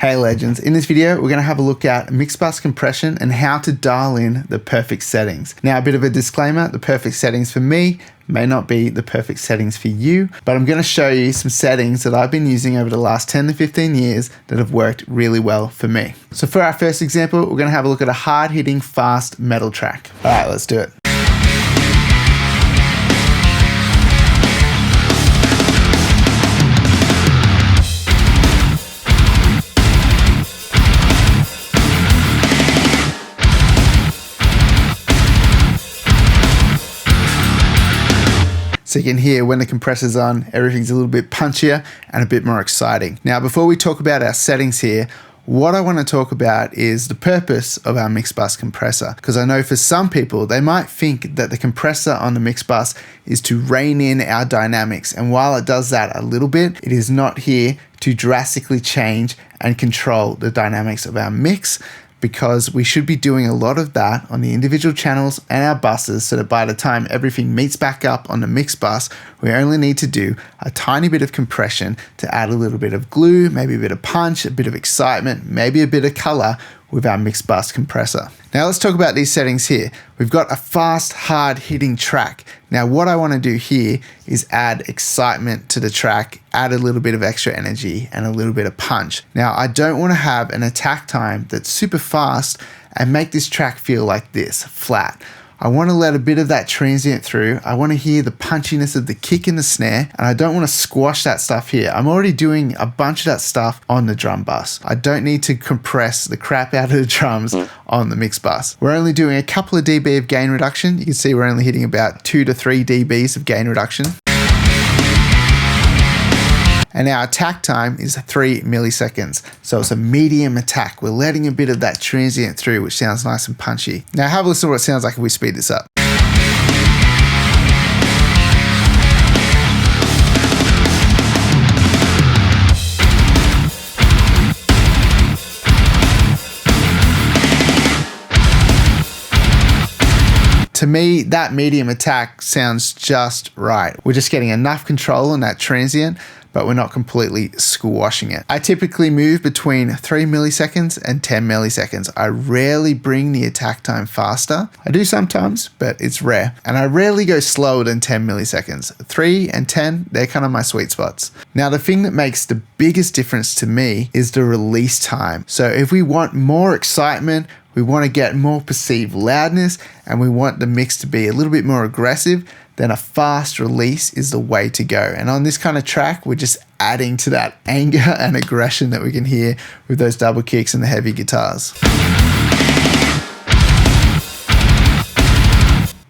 Hey legends, in this video we're going to have a look at mix bus compression and how to dial in the perfect settings. Now a bit of a disclaimer, the perfect settings for me may not be the perfect settings for you, but I'm going to show you some settings that I've been using over the last 10 to 15 years that have worked really well for me. So for our first example, we're going to have a look at a hard hitting fast metal track. Alright, let's do it. So you can hear when the compressor's on, everything's a little bit punchier and a bit more exciting. Now, before we talk about our settings here, what I want to talk about is the purpose of our mix bus compressor. Because I know for some people, they might think that the compressor on the mix bus is to rein in our dynamics. And while it does that a little bit, it is not here to drastically change and control the dynamics of our mix, because we should be doing a lot of that on the individual channels and our buses, so that by the time everything meets back up on the mix bus, we only need to do a tiny bit of compression to add a little bit of glue, maybe a bit of punch, a bit of excitement, maybe a bit of color with our mix bus compressor. Now let's talk about these settings here. We've got a fast, hard hitting track. Now what I want to do here is add excitement to the track, add a little bit of extra energy and a little bit of punch. Now I don't want to have an attack time that's super fast and make this track feel like this, flat. I want to let a bit of that transient through. I want to hear the punchiness of the kick and the snare, and I don't want to squash that stuff here. I'm already doing a bunch of that stuff on the drum bus. I don't need to compress the crap out of the drums on the mix bus. We're only doing a couple of dB of gain reduction. You can see we're only hitting about 2 to 3 dBs of gain reduction. And our attack time is 3 milliseconds. So it's a medium attack. We're letting a bit of that transient through, which sounds nice and punchy. Now have a listen to what it sounds like if we speed this up. To me, that medium attack sounds just right. We're just getting enough control on that transient, but we're not completely squashing it. I typically move between 3 milliseconds and 10 milliseconds. I rarely bring the attack time faster. I do sometimes, but it's rare. And I rarely go slower than 10 milliseconds. 3 and 10, they're kind of my sweet spots. Now, the thing that makes the biggest difference to me is the release time. So if we want more excitement, we want to get more perceived loudness, and we want the mix to be a little bit more aggressive, then a fast release is the way to go. And on this kind of track, we're just adding to that anger and aggression that we can hear with those double kicks and the heavy guitars.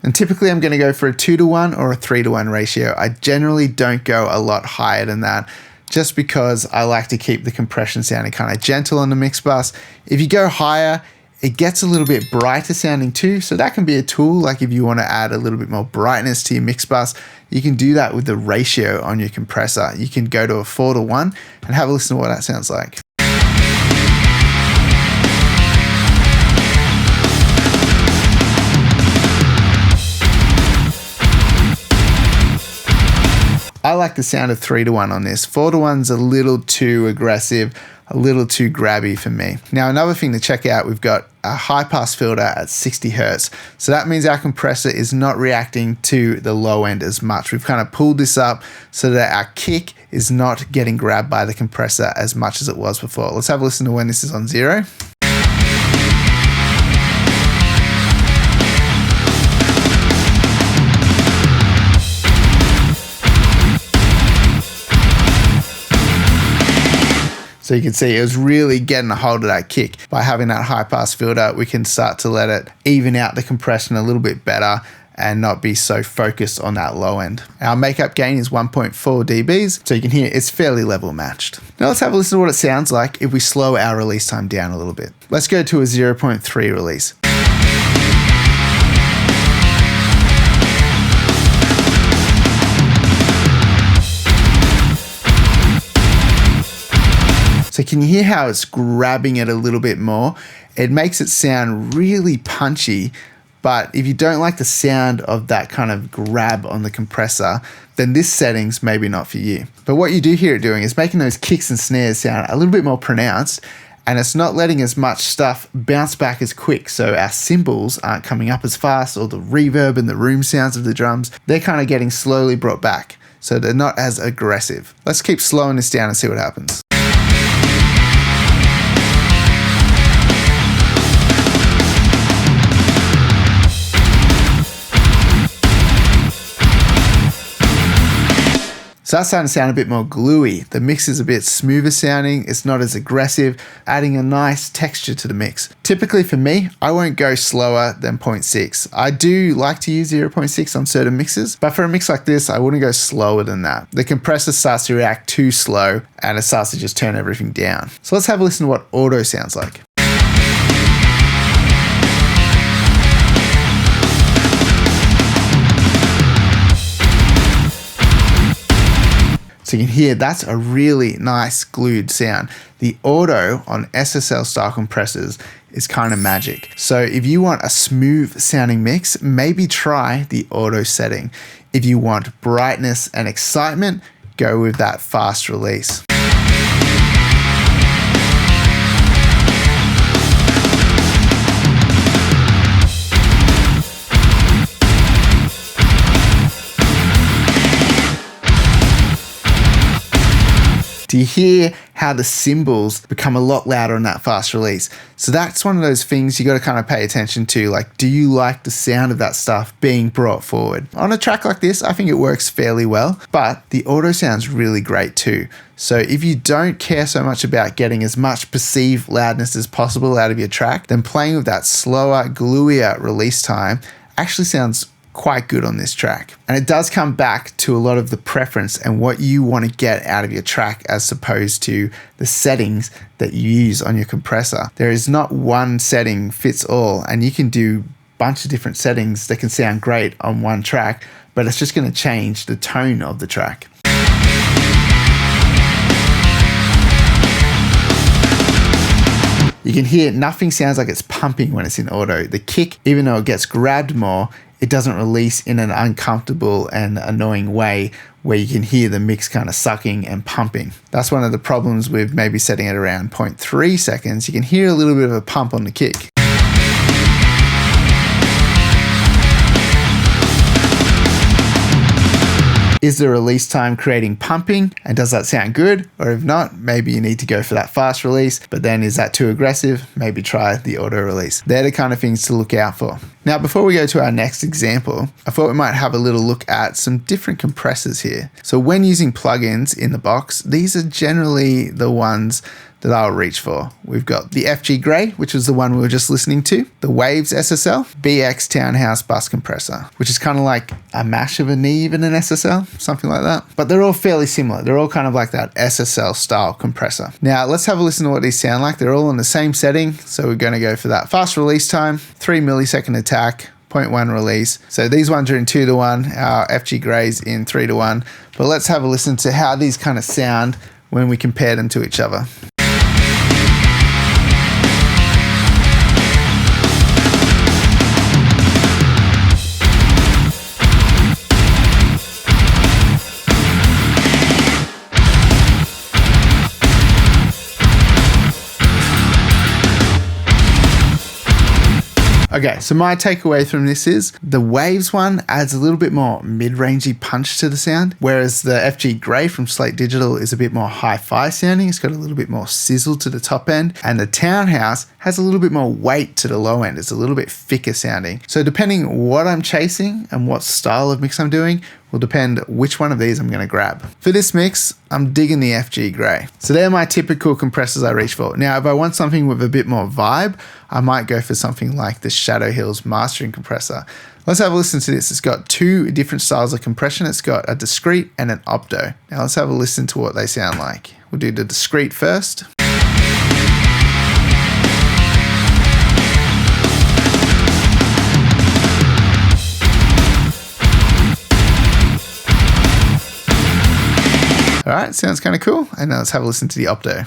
And typically I'm going to go for a 2-to-1 or a 3-to-1 ratio. I generally don't go a lot higher than that, just because I like to keep the compression sounding kind of gentle on the mix bus. If you go higher, it gets a little bit brighter sounding too, so that can be a tool. Like if you want to add a little bit more brightness to your mix bus, you can do that with the ratio on your compressor. You can go to a 4-to-1 and have a listen to what that sounds like. I like the sound of 3-to-1 on this. 4-to-1's a little too aggressive, a little too grabby for me. Now, another thing to check out, we've got a high pass filter at 60 Hertz. So that means our compressor is not reacting to the low end as much. We've kind of pulled this up so that our kick is not getting grabbed by the compressor as much as it was before. Let's have a listen to when this is on 0. So you can see it was really getting a hold of that kick. By having that high pass filter, we can start to let it even out the compression a little bit better and not be so focused on that low end. Our makeup gain is 1.4 dBs, so you can hear it's fairly level matched. Now let's have a listen to what it sounds like if we slow our release time down a little bit. Let's go to a 0.3 release. So can you hear how it's grabbing it a little bit more? It makes it sound really punchy, But if you don't like the sound of that kind of grab on the compressor, then this setting's maybe not for you. But what you do hear it doing is making those kicks and snares sound a little bit more pronounced, and it's not letting as much stuff bounce back as quick. So our cymbals aren't coming up as fast, or the reverb and the room sounds of the drums, they're kind of getting slowly brought back. So they're not as aggressive. Let's keep slowing this down and see what happens. So that's starting to sound a bit more gluey. The mix is a bit smoother sounding. It's not as aggressive, adding a nice texture to the mix. Typically for me, I won't go slower than 0.6. I do like to use 0.6 on certain mixes, but for a mix like this, I wouldn't go slower than that. The compressor starts to react too slow and it starts to just turn everything down. So let's have a listen to what auto sounds like. So you can hear that's a really nice glued sound. The auto on SSL style compressors is kind of magic. So if you want a smooth sounding mix, maybe try the auto setting. If you want brightness and excitement, go with that fast release. Do you hear how the cymbals become a lot louder on that fast release? So that's one of those things you got to kind of pay attention to. Like, do you like the sound of that stuff being brought forward? On a track like this, I think it works fairly well, but the auto sounds really great too. So if you don't care so much about getting as much perceived loudness as possible out of your track, then playing with that slower, gluier release time actually sounds quite good on this track. And it does come back to a lot of the preference and what you want to get out of your track as opposed to the settings that you use on your compressor. There is not one setting fits all, and you can do a bunch of different settings that can sound great on one track, but it's just going to change the tone of the track. You can hear nothing sounds like it's pumping when it's in auto. The kick, even though it gets grabbed more, it doesn't release in an uncomfortable and annoying way where you can hear the mix kind of sucking and pumping. That's one of the problems with maybe setting it around 0.3 seconds. You can hear a little bit of a pump on the kick. Is the release time creating pumping, and does that sound good? Or if not, maybe you need to go for that fast release, but then is that too aggressive? Maybe try the auto release. They're the kind of things to look out for. Now, before we go to our next example, I thought we might have a little look at some different compressors here. So when using plugins in the box, these are generally the ones that I'll reach for. We've got the FG Grey, which was the one we were just listening to, the Waves SSL, BX Townhouse Bus Compressor, which is kind of like a mash of a Neve and an SSL, something like that. But they're all fairly similar. They're all kind of like that SSL style compressor. Now let's have a listen to what these sound like. They're all on the same setting. So we're going to go for that fast release time, 3 millisecond attack, 0.1 release. So these ones are in 2:1, our FG Greys in 3:1. But let's have a listen to how these kind of sound when we compare them to each other. Okay, so my takeaway from this is the Waves one adds a little bit more mid-rangey punch to the sound, whereas the FG Grey from Slate Digital is a bit more hi-fi sounding. It's got a little bit more sizzle to the top end, and the Townhouse has a little bit more weight to the low end. It's a little bit thicker sounding. So depending what I'm chasing and what style of mix I'm doing will depend which one of these I'm going to grab. For this mix, I'm digging the FG Grey. So they're my typical compressors I reach for. Now, if I want something with a bit more vibe, I might go for something like the Shadow Hills mastering compressor. Let's have a listen to this. It's got two different styles of compression. It's got a discrete and an opto. Now let's have a listen to what they sound like. We'll do the discrete first. All right, sounds kind of cool. And now let's have a listen to the opto.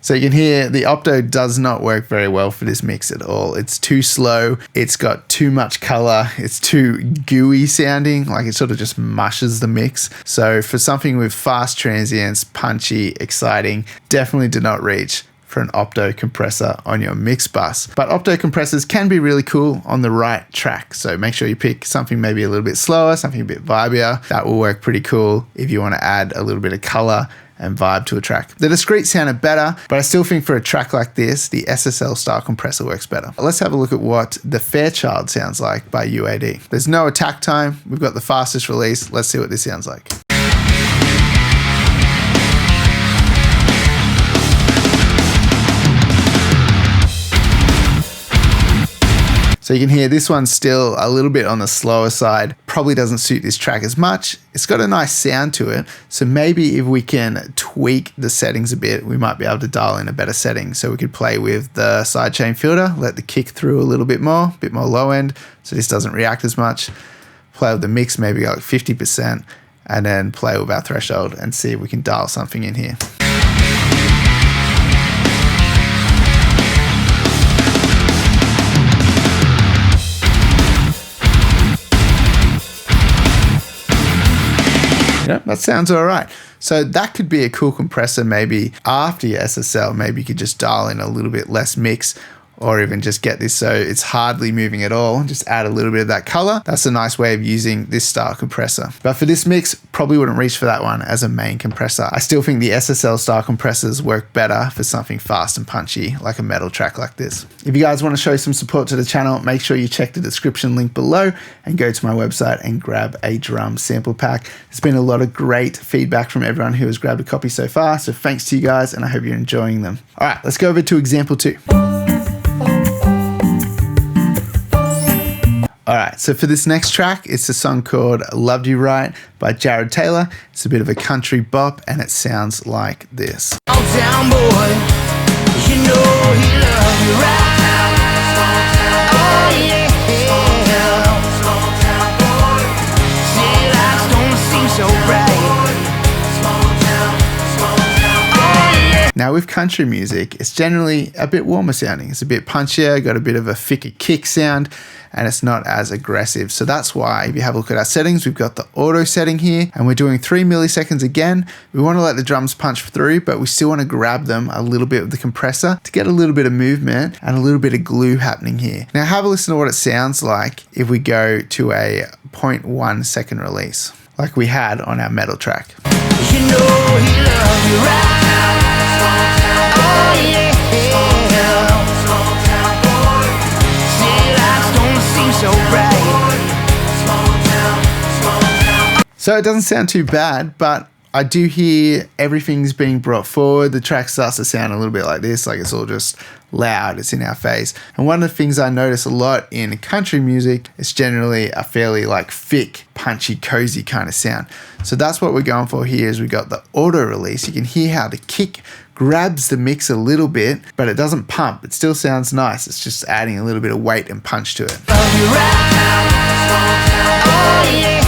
So you can hear the opto does not work very well for this mix at all. It's too slow. It's got too much color. It's too gooey sounding, like it sort of just mushes the mix. So for something with fast transients, punchy, exciting, definitely did not reach for an opto compressor on your mix bus. But opto compressors can be really cool on the right track. So make sure you pick something maybe a little bit slower, something a bit vibier. That will work pretty cool if you want to add a little bit of color and vibe to a track. The discrete sounded better, but I still think for a track like this, the SSL style compressor works better. Let's have a look at what the Fairchild sounds like by UAD. There's no attack time. We've got the fastest release. Let's see what this sounds like. So you can hear this one's still a little bit on the slower side, probably doesn't suit this track as much. It's got a nice sound to it. So maybe if we can tweak the settings a bit, we might be able to dial in a better setting. So we could play with the sidechain filter, let the kick through a little bit more low end, so this doesn't react as much. Play with the mix, maybe like 50%, and then play with our threshold and see if we can dial something in here. Yeah, that sounds all right. So that could be a cool compressor maybe after your SSL. Maybe you could just dial in a little bit less mix, or even just get this so it's hardly moving at all. Just add a little bit of that color. That's a nice way of using this style compressor. But for this mix, probably wouldn't reach for that one as a main compressor. I still think the SSL style compressors work better for something fast and punchy, like a metal track like this. If you guys want to show some support to the channel, make sure you check the description link below and go to my website and grab a drum sample pack. There's been a lot of great feedback from everyone who has grabbed a copy so far. So thanks to you guys, and I hope you're enjoying them. All right, let's go over to example 2. All right, so for this next track, it's a song called Loved You Right by Jared Taylor. It's a bit of a country bop, and it sounds like this. Old town boy, you know he loved you right. Oh yeah. Small town boy, city lights don't seem so bright. Small town, oh yeah. Now with country music, it's generally a bit warmer sounding. It's a bit punchier, got a bit of a thicker kick sound, and it's not as aggressive. So that's why if you have a look at our settings, we've got the auto setting here, and we're doing 3 milliseconds again. We want to let the drums punch through, but we still want to grab them a little bit with the compressor to get a little bit of movement and a little bit of glue happening here. Now have a listen to what it sounds like if we go to a 0.1 second release, like we had on our metal track. You know he loved you right. Oh yeah. Small town boy, city lights don't seem so bright. Small town. So it doesn't sound too bad, but I do hear everything's being brought forward. The track starts to sound a little bit like this, like it's all just loud, it's in our face. And one of the things I notice a lot in country music is generally a fairly like thick, punchy, cozy kind of sound. So that's what we're going for here is we got the auto release. You can hear how the kick grabs the mix a little bit, but it doesn't pump. It still sounds nice. It's just adding a little bit of weight and punch to it. Love you right. Oh yeah.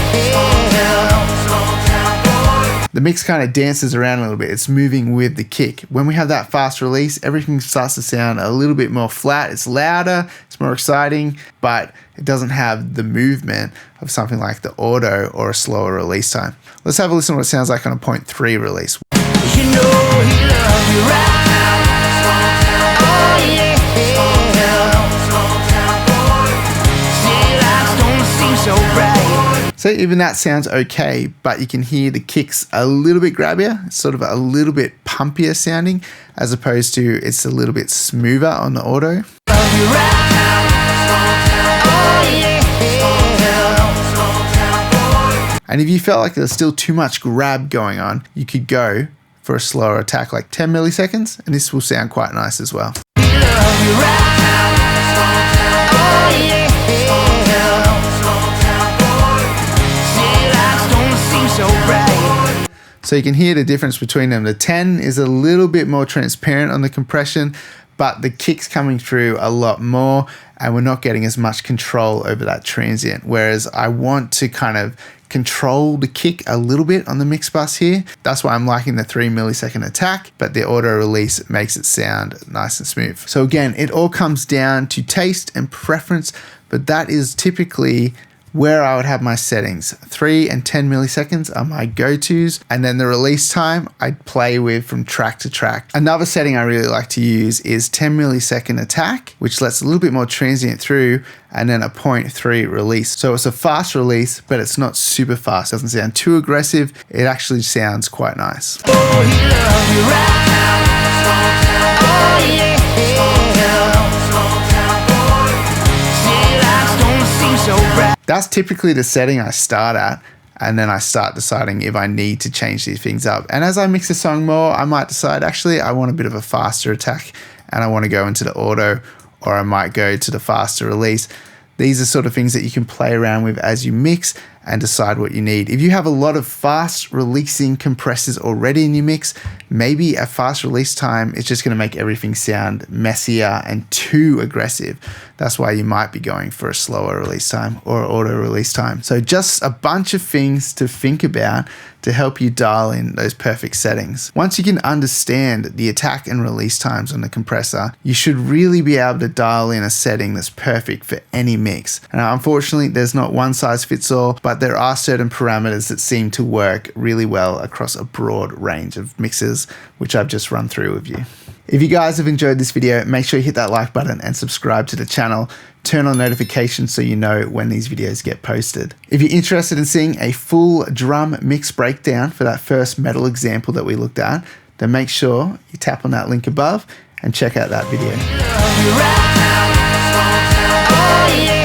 The mix kind of dances around a little bit. It's moving with the kick. When we have that fast release, everything starts to sound a little bit more flat. It's louder, it's more exciting, but it doesn't have the movement of something like the auto or a slower release time. Let's have a listen to what it sounds like on a 0.3 release. You know he loved you right. Oh yeah. City lights don't seem so bright. So even that sounds okay, but you can hear the kicks a little bit grabbier. It's sort of a little bit pumpier sounding, as opposed to it's a little bit smoother on the auto. Love you right. Oh yeah. And if you felt like there's still too much grab going on, you could go for a slower attack, like 10 milliseconds, and this will sound quite nice as well. Love you right. Oh yeah. So bright. So you can hear the difference between them. The 10 is a little bit more transparent on the compression, but the kick's coming through a lot more and we're not getting as much control over that transient. Whereas I want to kind of control the kick a little bit on the mix bus here. That's why I'm liking the 3 millisecond attack, but the auto release makes it sound nice and smooth. So again, it all comes down to taste and preference, but that is typically where I would have my settings. 3 and 10 milliseconds are my go-tos, and then the release time I'd play with from track to track. Another setting I really like to use is 10 millisecond attack, which lets a little bit more transient through, and then a 0.3 release. So it's a fast release, but it's not super fast. It doesn't sound too aggressive. It actually sounds quite nice. Oh, he loves you right. Oh, yeah. City lights don't seem so bright. That's typically the setting I start at, and then I start deciding if I need to change these things up. And as I mix the song more, I might decide, actually, I want a bit of a faster attack and I want to go into the auto, or I might go to the faster release. These are sort of things that you can play around with as you mix and decide what you need. If you have a lot of fast releasing compressors already in your mix, maybe a fast release time is just going to make everything sound messier and too aggressive. That's why you might be going for a slower release time or auto release time. So just a bunch of things to think about to help you dial in those perfect settings. Once you can understand the attack and release times on the compressor, you should really be able to dial in a setting that's perfect for any mix. Now, unfortunately, there's not one size fits all, but there are certain parameters that seem to work really well across a broad range of mixes, which I've just run through with you. If you guys have enjoyed this video, make sure you hit that like button and subscribe to the channel. Turn on notifications so you know when these videos get posted. If you're interested in seeing a full drum mix breakdown for that first metal example that we looked at, then make sure you tap on that link above and check out that video. Oh, yeah.